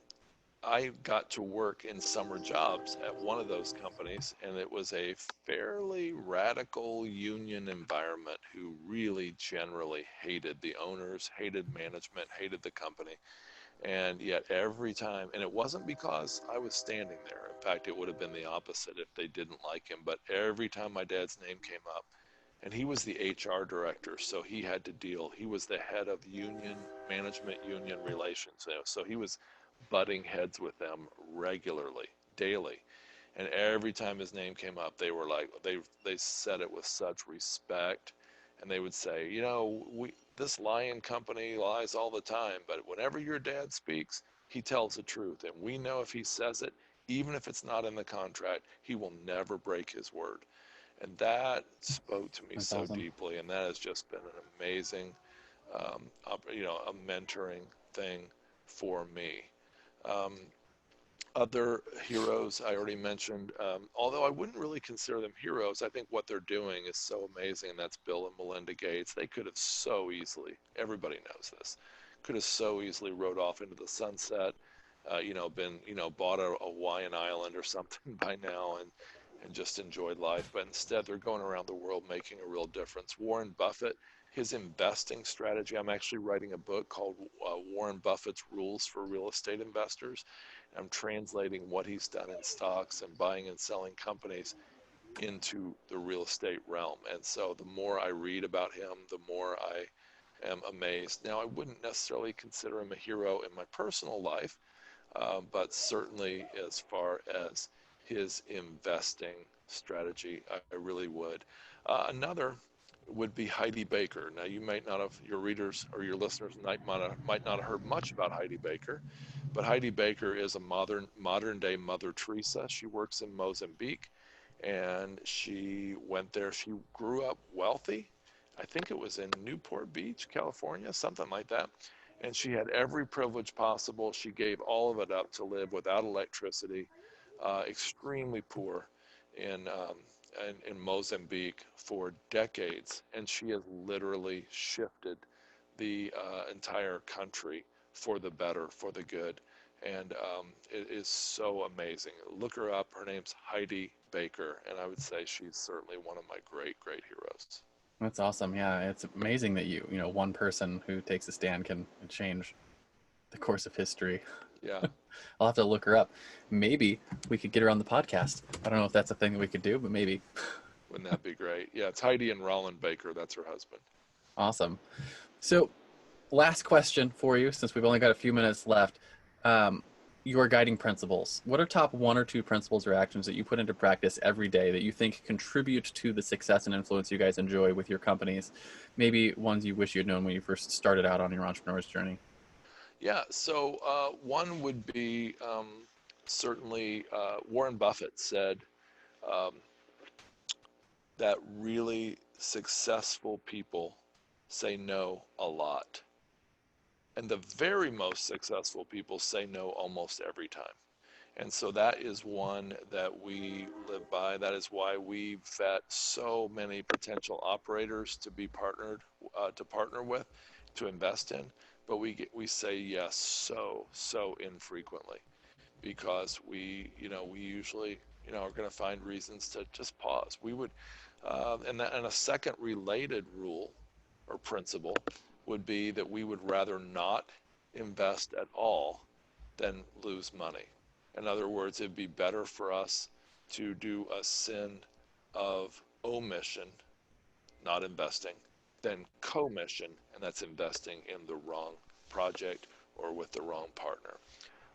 I got to work in summer jobs at one of those companies, and it was a fairly radical union environment who really generally hated the owners, hated management, hated the company. And yet every time, and it wasn't because I was standing there. In fact, it would have been the opposite if they didn't like him. But every time my dad's name came up, and he was the HR director, so he had to deal. He was the head of union management, union relations. So he was butting heads with them regularly, daily. And every time his name came up, they were like, they said it with such respect, and they would say, we this lion company lies all the time, but whenever your dad speaks, he tells the truth, and we know if he says it, even if it's not in the contract, he will never break his word. And that spoke to me That's so awesome. deeply, and that has just been an amazing, a mentoring thing for me. Um, Other heroes I already mentioned, although I wouldn't really consider them heroes, I think what they're doing is so amazing, and that's Bill and Melinda Gates. They could have so easily, everybody knows this, could have so easily rode off into the sunset, been, bought a Hawaiian island or something by now and just enjoyed life. But instead, they're going around the world making a real difference. Warren Buffett, his investing strategy, I'm actually writing a book called Warren Buffett's Rules for Real Estate Investors. I'm translating what he's done in stocks and buying and selling companies into the real estate realm. And so the more I read about him, the more I am amazed. Now, I wouldn't necessarily consider him a hero in my personal life, but certainly as far as his investing strategy, I really would. Another would be Heidi Baker. Now, you might not have, your readers or your listeners might not have heard much about Heidi Baker, but Heidi Baker is a modern day Mother Teresa. She works in Mozambique, and she went there. She grew up wealthy. I think it was in Newport Beach, California, something like that. And she had every privilege possible. She gave all of it up to live without electricity, extremely poor in, um, in Mozambique for decades. And she has literally shifted the entire country for the better, for the good. And it is so amazing. Look her up. Her name's Heidi Baker, and I would say she's certainly one of my great, great heroes. That's awesome. Yeah, it's amazing that one person who takes a stand can change the course of history. Yeah, I'll have to look her up. Maybe we could get her on the podcast. I don't know if that's a thing that we could do, but maybe. wouldn't that be great? Yeah, it's Heidi and Roland Baker. That's her husband. Awesome. So, last question for you, since we've only got a few minutes left. Um, your guiding principles. What are top one or two principles or actions that you put into practice every day that you think contribute to the success and influence you guys enjoy with your companies? Maybe ones you wish you had known when you first started out on your entrepreneur's journey. Yeah, so one would be certainly Warren Buffett said um, that really successful people say no a lot. And the very most successful people say no almost every time. And so that is one that we live by. That is why we vet so many potential operators to be to partner with, to invest in. But we say yes so infrequently because we usually, are going to find reasons to just pause. We would, and a second related rule or principle would be that we would rather not invest at all than lose money. In other words, it'd be better for us to do a sin of omission, not investing, than commission, and that's investing in the wrong project or with the wrong partner.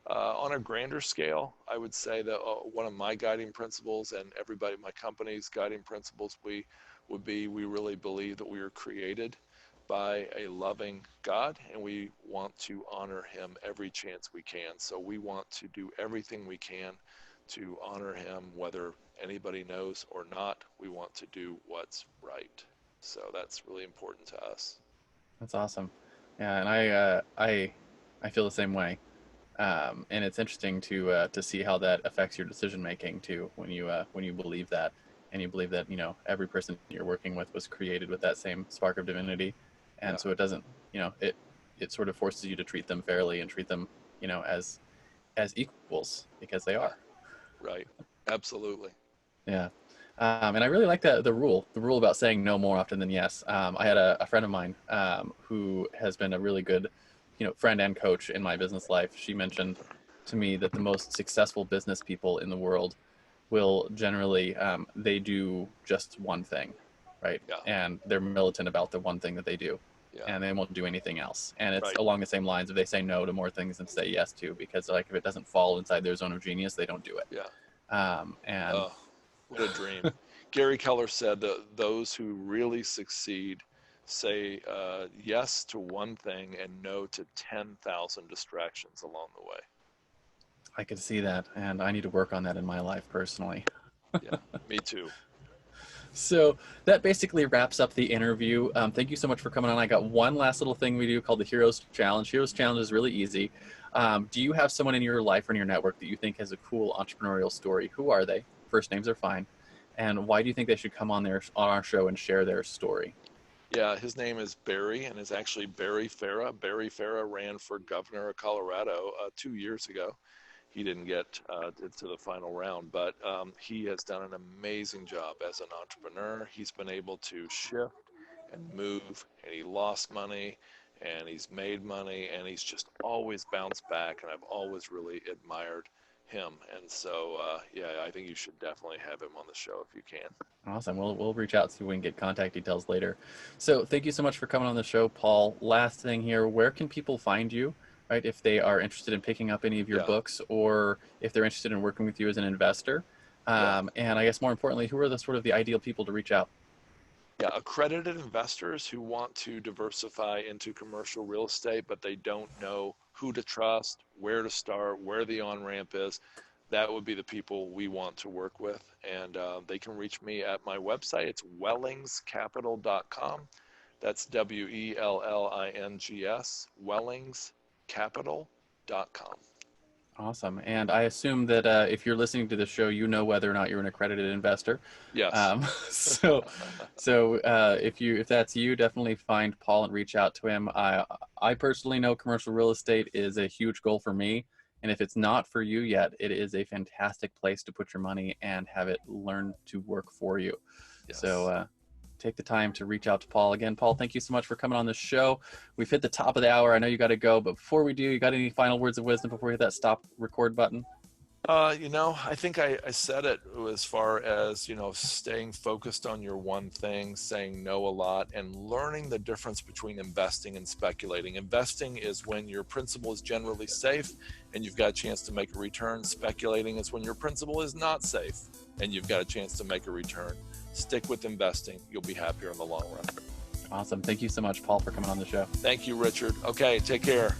On a grander scale, I would say that one of my guiding principles and everybody, my company's guiding principles, we really believe that we were created by a loving God, and we want to honor him every chance we can. So we want to do everything we can to honor him, whether anybody knows or not. We want to do what's right. So that's really important to us. That's awesome. Yeah, and I feel the same way. And it's interesting to see how that affects your decision making too when you believe that, and you believe that every person you're working with was created with that same spark of divinity, and Yeah, so it doesn't it sort of forces you to treat them fairly and treat them as equals because they yeah, are. right. Absolutely. Yeah. And I really like the rule about saying no more often than yes. I had a friend of mine who has been a really good, friend and coach in my business life. She mentioned to me that the most successful business people in the world will generally, they do just one thing, right? Yeah, And they're militant about the one thing that they do. yeah, And they won't do anything else. And it's right. along the same lines of they say no to more things than say yes to, because like if it doesn't fall inside their zone of genius, they don't do it. Yeah. And Oh, what a dream. Gary Keller said that those who really succeed say yes to one thing and no to 10,000 distractions along the way. I could see that, and I need to work on that in my life personally. Yeah, me too. So that basically wraps up the interview. Thank you so much for coming on. I got one last little thing we do called the Heroes Challenge. Heroes Challenge is really easy. Do you have someone in your life or in your network that you think has a cool entrepreneurial story? Who are they? First names are fine. And why do you think they should come on our show and share their story? Yeah, his name is Barry, and it's actually Barry Farah. Barry Farah ran for governor of Colorado 2 years ago. He didn't get to the final round, but he has done an amazing job as an entrepreneur. He's been able to shift and move, and he lost money, and he's made money, and he's just always bounced back, and I've always really admired him. And so, yeah, I think you should definitely have him on the show if you can. Awesome. We'll reach out so we can get contact details later. So thank you so much for coming on the show, Paul. Last thing here, where can people find you, right? If they are interested in picking up any of your Yeah, books, or if they're interested in working with you as an investor. yeah. And I guess more importantly, who are the sort of the ideal people to reach out? Yeah, accredited investors who want to diversify into commercial real estate, but they don't know who to trust, where to start, where the on ramp is. That would be the people we want to work with. And they can reach me at my website. It's wellingscapital.com. That's WELLINGS, wellingscapital.com. Awesome. And I assume that if you're listening to the show, you know whether or not you're an accredited investor. Yes. Um, so, if that's you, definitely find Paul and reach out to him. I personally know commercial real estate is a huge goal for me, and if it's not for you yet, it is a fantastic place to put your money and have it learn to work for you. So Yes. take the time to reach out to Paul. Again, Paul, thank you so much for coming on the show. We've hit the top of the hour. I know you got to go, but before we do, you got any final words of wisdom before we hit that stop record button? I think I said it as far as, staying focused on your one thing, saying no a lot, and learning the difference between investing and speculating. Investing is when your principal is generally safe and you've got a chance to make a return. Speculating is when your principal is not safe and you've got a chance to make a return. Stick with investing. You'll be happier in the long run. Awesome. Thank you so much, Paul, for coming on the show. Thank you, Richard. Okay, take care.